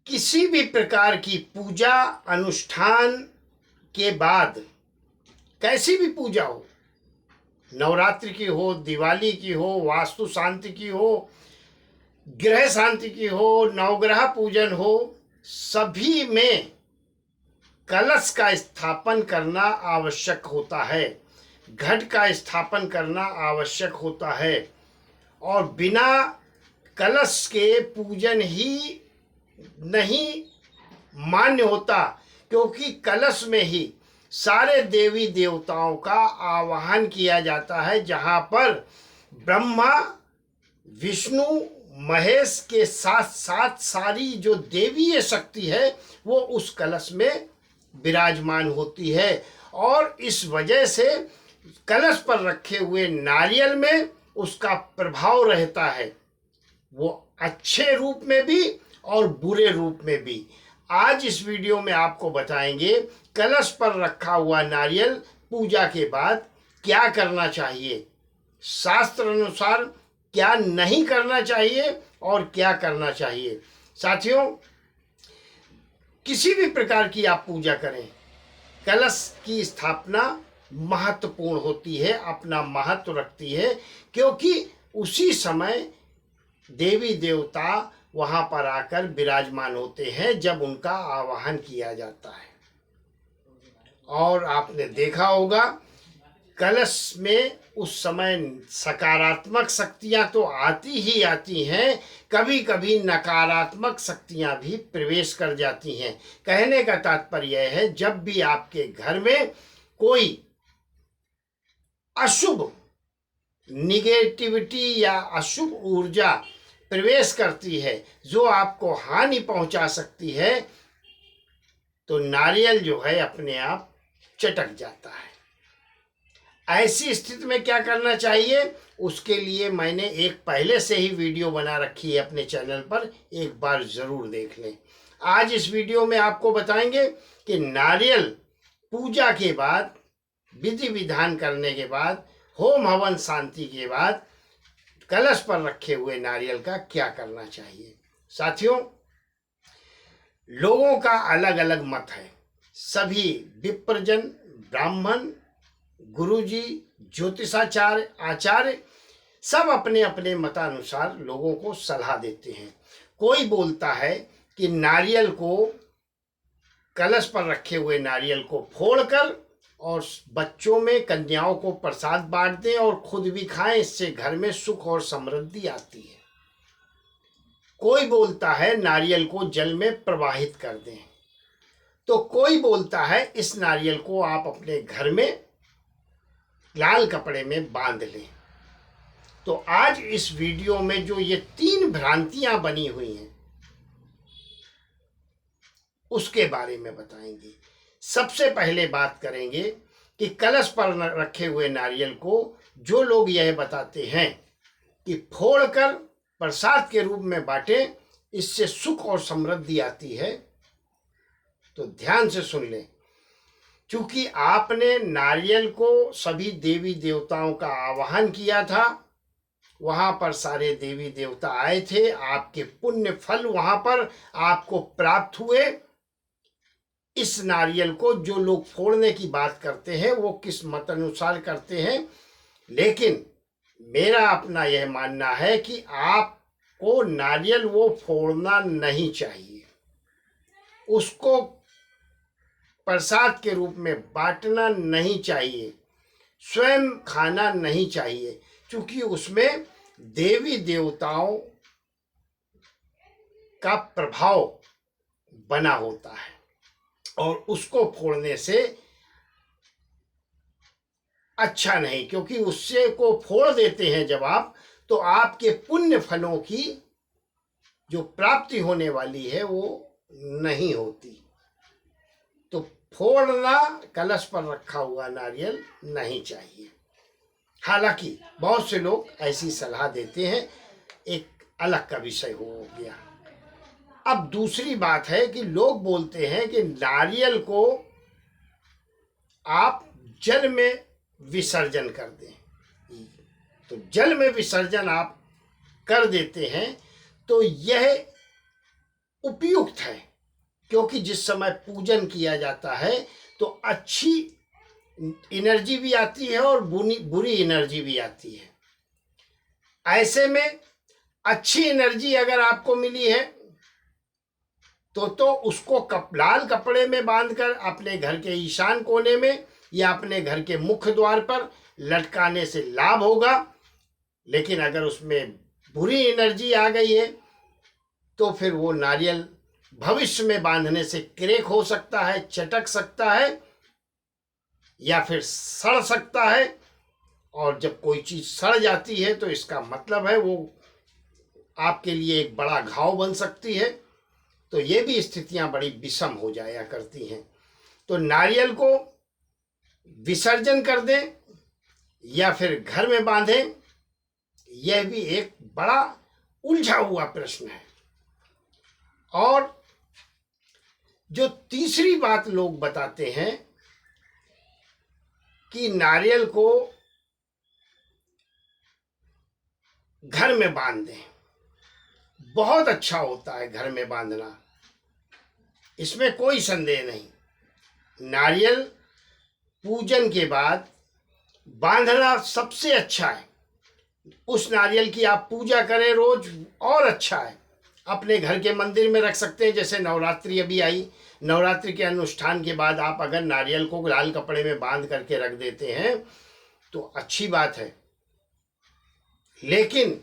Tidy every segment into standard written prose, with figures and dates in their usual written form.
किसी भी प्रकार की पूजा अनुष्ठान के बाद, कैसी भी पूजा हो, नवरात्रि की हो, दिवाली की हो, वास्तु शांति की हो, ग्रह शांति की हो, नवग्रह पूजन हो, सभी में कलश का स्थापन करना आवश्यक होता है, घट का स्थापन करना आवश्यक होता है। और बिना कलश के पूजन ही नहीं मान्य होता, क्योंकि कलश में ही सारे देवी देवताओं का आवाहन किया जाता है, जहाँ पर ब्रह्मा, विष्णु, महेश के साथ साथ सारी जो देवीय शक्ति है वो उस कलश में विराजमान होती है। और इस वजह से कलश पर रखे हुए नारियल में उसका प्रभाव रहता है, वो अच्छे रूप में भी और बुरे रूप में भी। आज इस वीडियो में आपको बताएंगे कलश पर रखा हुआ नारियल पूजा के बाद क्या करना चाहिए, शास्त्र अनुसार क्या नहीं करना चाहिए और क्या करना चाहिए। साथियों, किसी भी प्रकार की आप पूजा करें, कलश की स्थापना महत्वपूर्ण होती है, अपना महत्व रखती है, क्योंकि उसी समय देवी देवता वहां पर आकर विराजमान होते हैं जब उनका आवाहन किया जाता है। और आपने देखा होगा कलश में उस समय सकारात्मक शक्तियां तो आती ही आती हैं, कभी कभी नकारात्मक शक्तियां भी प्रवेश कर जाती हैं। कहने का तात्पर्य यह है, जब भी आपके घर में कोई अशुभ निगेटिविटी या अशुभ ऊर्जा प्रवेश करती है जो आपको हानि पहुंचा सकती है, तो नारियल जो है अपने आप चटक जाता है। ऐसी स्थिति में क्या करना चाहिए, उसके लिए मैंने एक पहले से ही वीडियो बना रखी है अपने चैनल पर, एक बार जरूर देख लें। आज इस वीडियो में आपको बताएंगे कि नारियल पूजा के बाद, विधि विधान करने के बाद, होम हवन शांति के बाद कलश पर रखे हुए नारियल का क्या करना चाहिए। साथियों, लोगों का अलग अलग मत है। सभी विप्रजन, ब्राह्मण, गुरुजी, ज्योतिषाचार्य, आचार्य सब अपने अपने मतानुसार लोगों को सलाह देते हैं। कोई बोलता है कि नारियल को, कलश पर रखे हुए नारियल को फोड़कर और बच्चों में, कन्याओं को प्रसाद बांट दें और खुद भी खाएं, इससे घर में सुख और समृद्धि आती है। कोई बोलता है नारियल को जल में प्रवाहित कर दें, तो कोई बोलता है इस नारियल को आप अपने घर में लाल कपड़े में बांध लें। तो आज इस वीडियो में जो ये तीन भ्रांतियां बनी हुई हैं उसके बारे में बताएंगे। सबसे पहले बात करेंगे कि कलश पर रखे हुए नारियल को जो लोग यह बताते हैं कि फोड़कर प्रसाद के रूप में बांटें, इससे सुख और समृद्धि आती है, तो ध्यान से सुन लें। क्योंकि आपने नारियल को सभी देवी देवताओं का आवाहन किया था, वहां पर सारे देवी देवता आए थे, आपके पुण्य फल वहां पर आपको प्राप्त हुए। इस नारियल को जो लोग फोड़ने की बात करते हैं वो किस मत अनुसार करते हैं, लेकिन मेरा अपना यह मानना है कि आपको नारियल वो फोड़ना नहीं चाहिए, उसको प्रसाद के रूप में बांटना नहीं चाहिए, स्वयं खाना नहीं चाहिए, क्योंकि उसमें देवी देवताओं का प्रभाव बना होता है और उसको फोड़ने से अच्छा नहीं, क्योंकि उससे को फोड़ देते हैं जब आप, तो आपके पुण्य फलों की जो प्राप्ति होने वाली है वो नहीं होती। तो फोड़ना कलश पर रखा हुआ नारियल नहीं चाहिए। हालांकि बहुत से लोग ऐसी सलाह देते हैं, एक अलग का विषय हो गया। अब दूसरी बात है कि लोग बोलते हैं कि नारियल को आप जल में विसर्जन कर दें, तो जल में विसर्जन आप कर देते हैं तो यह उपयुक्त है, क्योंकि जिस समय पूजन किया जाता है तो अच्छी एनर्जी भी आती है और बुरी एनर्जी भी आती है। ऐसे में अच्छी एनर्जी अगर आपको मिली है तो उसको लाल कपड़े में बांधकर अपने घर के ईशान कोने में या अपने घर के मुख्य द्वार पर लटकाने से लाभ होगा। लेकिन अगर उसमें बुरी एनर्जी आ गई है तो फिर वो नारियल भविष्य में बांधने से क्रैक हो सकता है, चटक सकता है या फिर सड़ सकता है। और जब कोई चीज सड़ जाती है तो इसका मतलब है वो आपके लिए एक बड़ा घाव बन सकती है। तो ये भी स्थितियां बड़ी विषम हो जाया करती हैं। तो नारियल को विसर्जन कर दें या फिर घर में बांधें, यह भी एक बड़ा उलझा हुआ प्रश्न है। और जो तीसरी बात लोग बताते हैं कि नारियल को घर में बांध दें, बहुत अच्छा होता है घर में बांधना, इसमें कोई संदेह नहीं। नारियल पूजन के बाद बांधना सबसे अच्छा है। उस नारियल की आप पूजा करें रोज और अच्छा है। अपने घर के मंदिर में रख सकते हैं। जैसे नवरात्रि अभी आई, नवरात्रि के अनुष्ठान के बाद आप अगर नारियल को लाल कपड़े में बांध करके रख देते हैं तो अच्छी बात है। लेकिन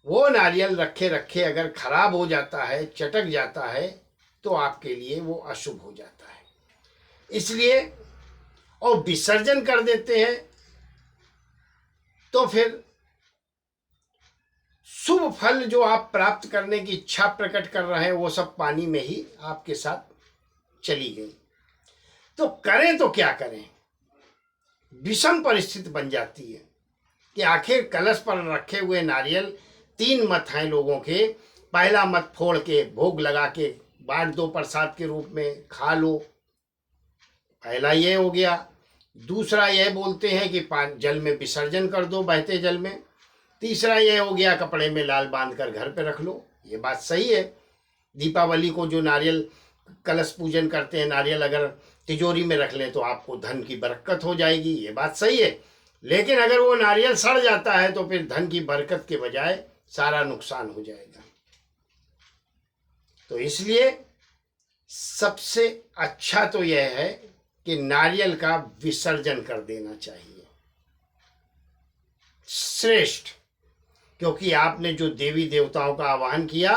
वो नारियल रखे रखे अगर खराब हो जाता है, चटक जाता है, तो आपके लिए वो अशुभ हो जाता है। इसलिए और विसर्जन कर देते हैं तो फिर शुभ फल जो आप प्राप्त करने की इच्छा प्रकट कर रहे हैं वो सब पानी में ही आपके साथ चली गई। तो करें तो क्या करें, विषम परिस्थिति बन जाती है कि आखिर कलश पर रखे हुए नारियल 3 मत हैं लोगों के। पहला मत फोड़ के भोग लगा के बांट दो, प्रसाद के रूप में खा लो, पहला ये हो गया। दूसरा यह बोलते हैं कि जल में विसर्जन कर दो, बहते जल में। तीसरा यह हो गया कपड़े में लाल बांध कर घर पे रख लो। ये बात सही है। दीपावली को जो नारियल कलश पूजन करते हैं, नारियल अगर तिजोरी में रख लें तो आपको धन की बरकत हो जाएगी, ये बात सही है। लेकिन अगर वो नारियल सड़ जाता है तो फिर धन की बरकत के बजाय सारा नुकसान हो जाएगा। तो इसलिए सबसे अच्छा तो यह है कि नारियल का विसर्जन कर देना चाहिए, श्रेष्ठ। क्योंकि आपने जो देवी देवताओं का आवाहन किया,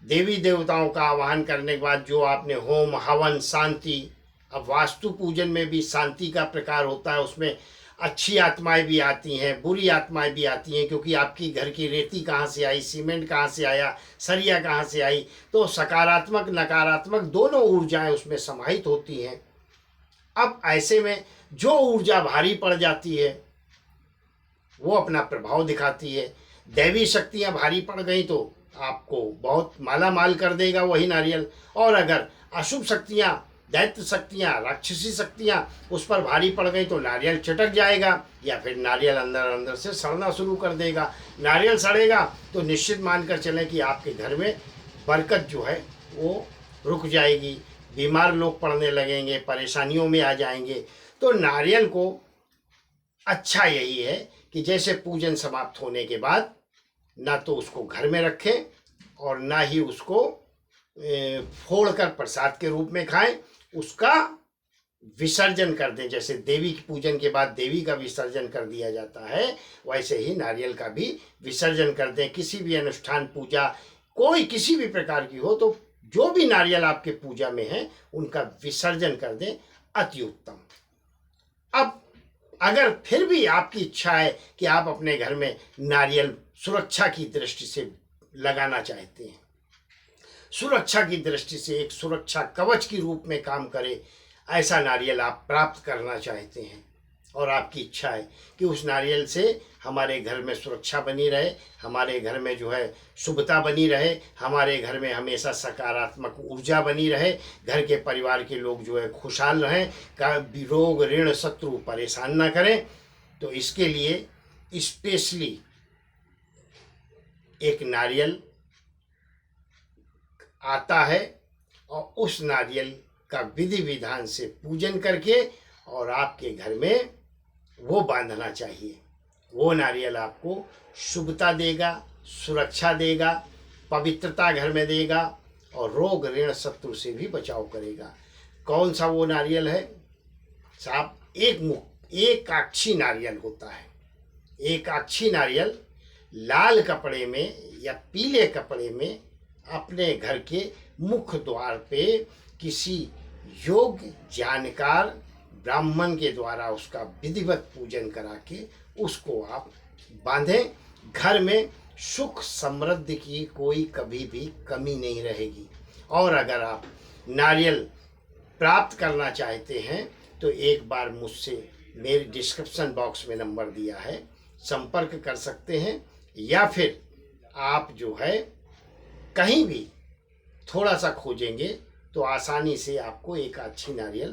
देवी देवताओं का आवाहन करने के बाद जो आपने होम हवन शांति, अब वास्तु पूजन में भी शांति का प्रकार होता है, उसमें अच्छी आत्माएं भी आती हैं, बुरी आत्माएं भी आती हैं। क्योंकि आपकी घर की रेती कहाँ से आई, सीमेंट कहाँ से आया, सरिया कहाँ से आई, तो सकारात्मक नकारात्मक दोनों ऊर्जाएं उसमें समाहित होती हैं। अब ऐसे में जो ऊर्जा भारी पड़ जाती है वो अपना प्रभाव दिखाती है। दैवी शक्तियां भारी पड़ गई तो आपको बहुत माला माल कर देगा वही नारियल। और अगर अशुभ शक्तियां, दैत्य शक्तियां, राक्षसी शक्तियां उस पर भारी पड़ गई तो नारियल चटक जाएगा या फिर नारियल अंदर अंदर से सड़ना शुरू कर देगा। नारियल सड़ेगा तो निश्चित मानकर चलें कि आपके घर में बरकत जो है वो रुक जाएगी, बीमार लोग पड़ने लगेंगे, परेशानियों में आ जाएंगे। तो नारियल को अच्छा यही है कि जैसे पूजन समाप्त होने के बाद ना तो उसको घर में रखें और ना ही उसको फोड़कर प्रसाद के रूप में खाएं, उसका विसर्जन कर दें। जैसे देवी की पूजन के बाद देवी का विसर्जन कर दिया जाता है, वैसे ही नारियल का भी विसर्जन कर दें। किसी भी अनुष्ठान, पूजा कोई किसी भी प्रकार की हो तो जो भी नारियल आपके पूजा में है उनका विसर्जन कर दें, अति उत्तम। अब अगर फिर भी आपकी इच्छा है कि आप अपने घर में नारियल सुरक्षा की दृष्टि से लगाना चाहते हैं, सुरक्षा की दृष्टि से एक सुरक्षा कवच के रूप में काम करे, ऐसा नारियल आप प्राप्त करना चाहते हैं और आपकी इच्छा है कि उस नारियल से हमारे घर में सुरक्षा बनी रहे, हमारे घर में जो है शुभता बनी रहे, हमारे घर में हमेशा सकारात्मक ऊर्जा बनी रहे, घर के परिवार के लोग जो है खुशहाल रहें, कभी रोग ऋण शत्रु परेशान ना करें, तो इसके लिए स्पेशली एक नारियल आता है, और उस नारियल का विधि विधान से पूजन करके और आपके घर में वो बांधना चाहिए। वो नारियल आपको शुभता देगा, सुरक्षा देगा, पवित्रता घर में देगा और रोग ऋण शत्रु से भी बचाव करेगा। कौन सा वो नारियल है साहब? एक आक्षी नारियल होता है। एक आक्षी नारियल लाल कपड़े में या पीले कपड़े में अपने घर के मुख्य द्वार पे किसी योग्य जानकार ब्राह्मण के द्वारा उसका विधिवत पूजन करा के उसको आप बांधें। घर में सुख समृद्धि की कोई कभी भी कमी नहीं रहेगी। और अगर आप नारियल प्राप्त करना चाहते हैं तो एक बार मुझसे मेरे डिस्क्रिप्शन बॉक्स में नंबर दिया है, संपर्क कर सकते हैं, या फिर आप जो है कहीं भी थोड़ा सा खोजेंगे तो आसानी से आपको एक अच्छी नारियल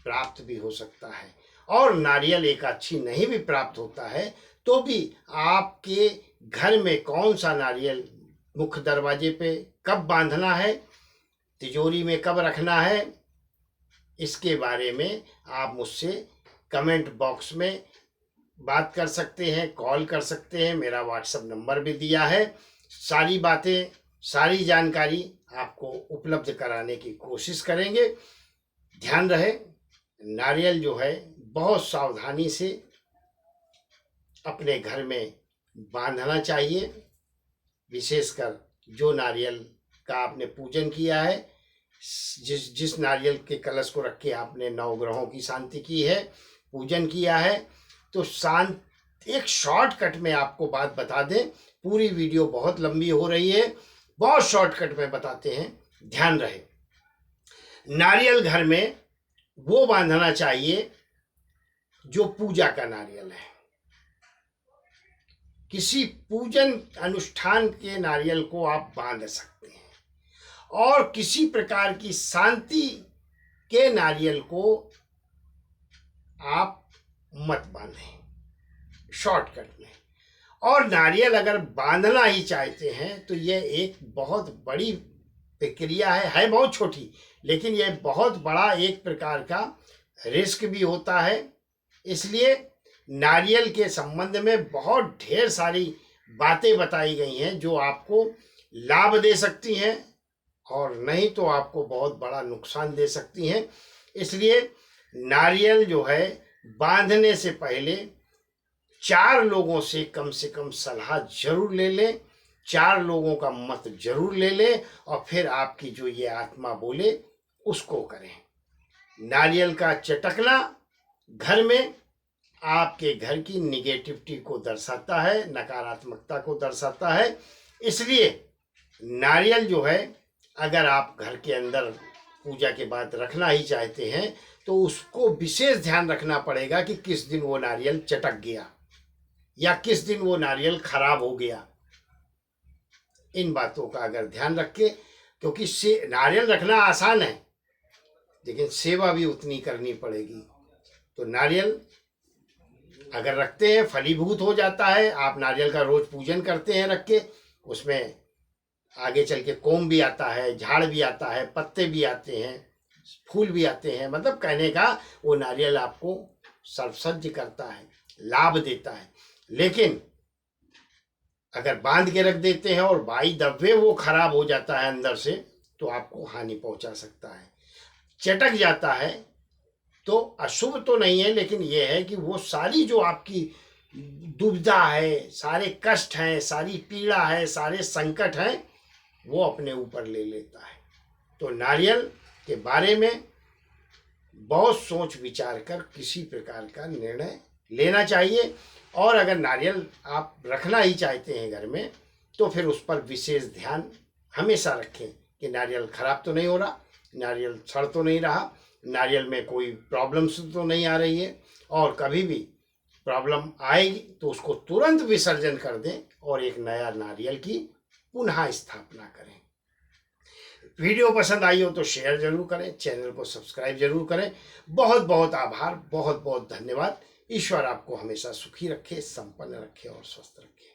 प्राप्त भी हो सकता है। और नारियल एक अच्छी नहीं भी प्राप्त होता है तो भी आपके घर में कौन सा नारियल मुख्य दरवाजे पे कब बांधना है, तिजोरी में कब रखना है, इसके बारे में आप मुझसे कमेंट बॉक्स में बात कर सकते हैं, कॉल कर सकते हैं। मेरा व्हाट्सएप नंबर भी दिया है। सारी बातें, सारी जानकारी आपको उपलब्ध कराने की कोशिश करेंगे। ध्यान रहे, नारियल जो है बहुत सावधानी से अपने घर में बांधना चाहिए। विशेषकर जो नारियल का आपने पूजन किया है, जिस नारियल के कलश को रख के आपने नवग्रहों की शांति की है, पूजन किया है, तो एक शॉर्टकट में आपको बात बता दें। पूरी वीडियो बहुत लंबी हो रही है, बहुत शॉर्टकट में बताते हैं, ध्यान रहे। नारियल घर में वो बांधना चाहिए जो पूजा का नारियल है। किसी पूजन अनुष्ठान के नारियल को आप बांध सकते हैं, और किसी प्रकार की शांति के नारियल को आप मत बांधें शॉर्टकट में। और नारियल अगर बांधना ही चाहते हैं तो यह एक बहुत बड़ी प्रक्रिया है बहुत छोटी, लेकिन यह बहुत बड़ा एक प्रकार का रिस्क भी होता है। इसलिए नारियल के संबंध में बहुत ढेर सारी बातें बताई गई हैं जो आपको लाभ दे सकती हैं और नहीं तो आपको बहुत बड़ा नुकसान दे सकती हैं। इसलिए नारियल जो है बांधने से पहले 4 लोगों से कम सलाह जरूर ले लें, 4 लोगों का मत जरूर ले लें, और फिर आपकी जो ये आत्मा बोले उसको करें। नारियल का चटकना घर में आपके घर की निगेटिविटी को दर्शाता है, नकारात्मकता को दर्शाता है। इसलिए नारियल जो है अगर आप घर के अंदर पूजा के बाद रखना ही चाहते हैं तो उसको विशेष ध्यान रखना पड़ेगा कि किस दिन वो नारियल चटक गया या किस दिन वो नारियल खराब हो गया। इन बातों का अगर ध्यान रखें, क्योंकि नारियल रखना आसान है लेकिन सेवा भी उतनी करनी पड़ेगी। तो नारियल अगर रखते हैं फलीभूत हो जाता है। आप नारियल का रोज पूजन करते हैं रख के, उसमें आगे चल के कोम भी आता है, झाड़ भी आता है, पत्ते भी आते हैं, फूल भी आते हैं। मतलब कहने का वो नारियल आपको सर्वसज्ज करता है, लाभ देता है। लेकिन अगर बांध के रख देते हैं और बाई दब्बे वो खराब हो जाता है अंदर से, तो आपको हानि पहुंचा सकता है। चटक जाता है तो अशुभ तो नहीं है, लेकिन यह है कि वो सारी जो आपकी दुविधा है, सारे कष्ट हैं, सारी पीड़ा है, सारे संकट हैं, वो अपने ऊपर ले लेता है। तो नारियल के बारे में बहुत सोच विचार कर किसी प्रकार का निर्णय लेना चाहिए। और अगर नारियल आप रखना ही चाहते हैं घर में तो फिर उस पर विशेष ध्यान हमेशा रखें कि नारियल खराब तो नहीं हो रहा, नारियल सड़ तो नहीं रहा, नारियल में कोई प्रॉब्लम्स तो नहीं आ रही है। और कभी भी प्रॉब्लम आएगी तो उसको तुरंत विसर्जन कर दें और एक नया नारियल की पुनः स्थापना करें। वीडियो पसंद आई हो तो शेयर जरूर करें, चैनल को सब्सक्राइब जरूर करें। बहुत बहुत आभार, बहुत बहुत धन्यवाद। ईश्वर आपको हमेशा सुखी रखे, संपन्न रखे और स्वस्थ रखे।